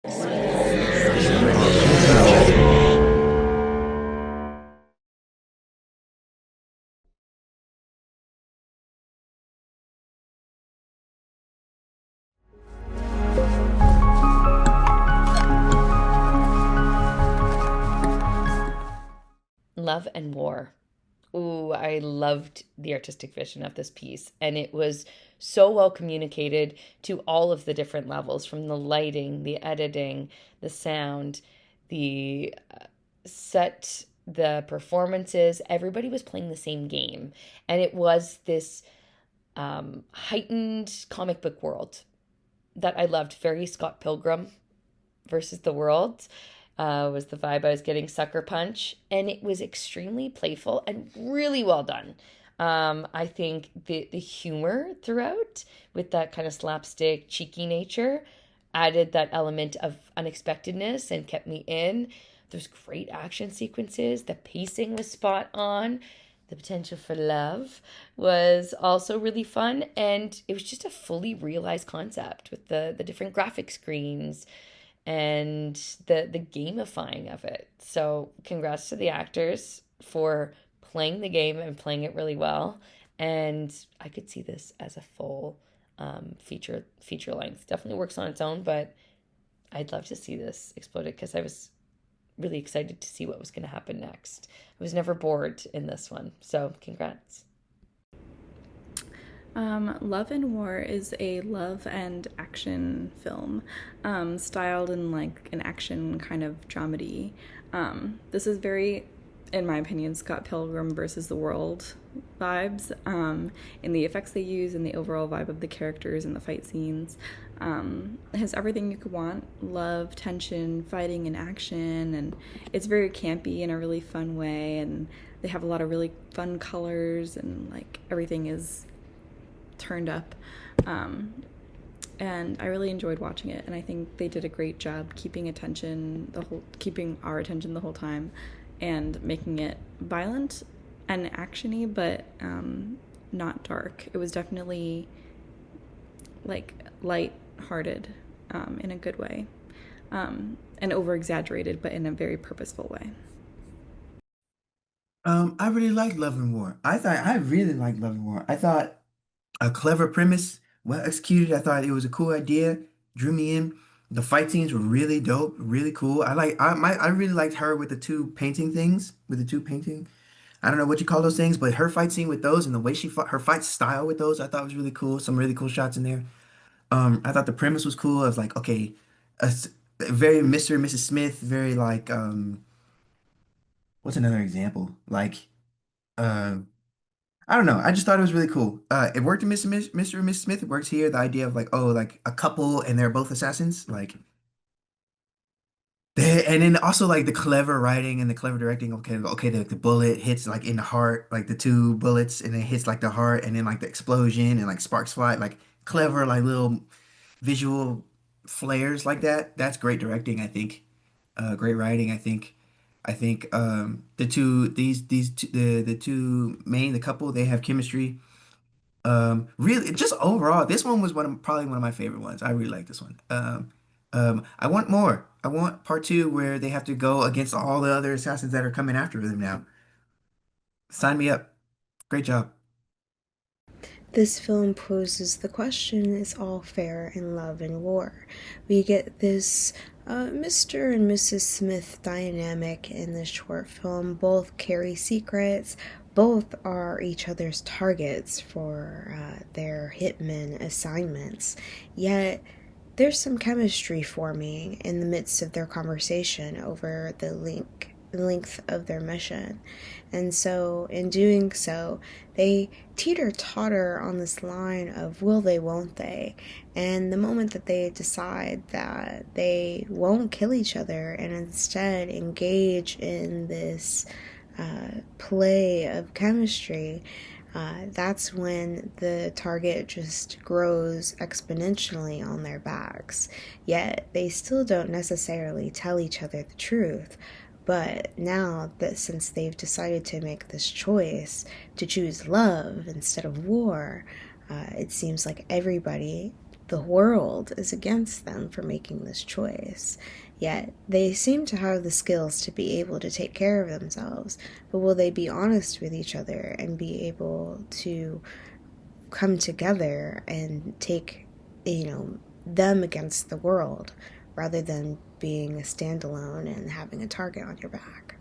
Love and War. Ooh, I loved the artistic vision of this piece, and it was so well communicated to all of the different levels, from the lighting, the editing, the sound, the set, the performances. Everybody was playing the same game, and it was this heightened comic book world that I loved. Very Scott Pilgrim versus the World was the vibe I was getting. Sucker Punch, and it was extremely playful and really well done. I think the humor throughout, with that kind of slapstick, cheeky nature, added that element of unexpectedness and kept me in. There's great action sequences. The pacing was spot on. The potential for love was also really fun, and it was just a fully realized concept with the different graphic screens and the gamifying of it. So congrats to the actors for playing the game and playing it really well. And I could see this as a full feature length. Definitely works on its own, but I'd love to see this exploded because I was really excited to see what was going to happen next. I was never bored in this one, so congrats. Love and War is a love and action film, styled in like an action kind of dramedy. This is very, in my opinion, Scott Pilgrim versus the World vibes, in the effects they use and the overall vibe of the characters and the fight scenes. It has everything you could want: love, tension, fighting, and action, and it's very campy in a really fun way, and they have a lot of really fun colors, and like everything is turned up. And I really enjoyed watching it, and I think they did a great job keeping our attention the whole time, and making it violent and actiony, but not dark. It was definitely like light-hearted, in a good way, and over-exaggerated, but in a very purposeful way. I really liked Love and War. I really liked Love and War. I thought a clever premise, well executed. I thought it was a cool idea, drew me in. The fight scenes were really dope, really cool. I really liked her with the two painting things, with the two painting. I don't know what you call those things, but her fight scene with those and the way she fought, her fight style with those, I thought was really cool. Some really cool shots in there. I thought the premise was cool. I was like, okay, very Mr. and Mrs. Smith, very like what's another example? Like um I don't know. I just thought it was really cool. It worked in Mr. and Mrs. Smith. It works here. The idea of like, oh, like a couple and they're both assassins. Like, and then also like the clever writing and the clever directing. Okay, the bullet hits like in the heart, like the two bullets, and it hits like the heart, and then like the explosion and like sparks fly. Like clever, like little visual flares like that. That's great directing, I think. Great writing, I think. I think the two these two, the two main the couple they have chemistry. Really, just overall, this one was probably one of my favorite ones. I really like this one. I want more. I want part two where they have to go against all the other assassins that are coming after them now. Sign me up. Great job. This film poses the question: is all fair in love and war? We get this Mr. and Mrs. Smith dynamic in this short film. Both carry secrets, both are each other's targets for their hitmen assignments, yet there's some chemistry forming in the midst of their conversation over the length of their mission. And so, in doing so, they teeter totter on this line of will they, won't they? And the moment that they decide that they won't kill each other and instead engage in this play of chemistry, that's when the target just grows exponentially on their backs. Yet they still don't necessarily tell each other the truth. But now that since they've decided to make this choice to choose love instead of war, it seems like everybody the world is against them for making this choice. Yet they seem to have the skills to be able to take care of themselves. But will they be honest with each other and be able to come together and take, them against the world rather than being a standalone and having a target on your back?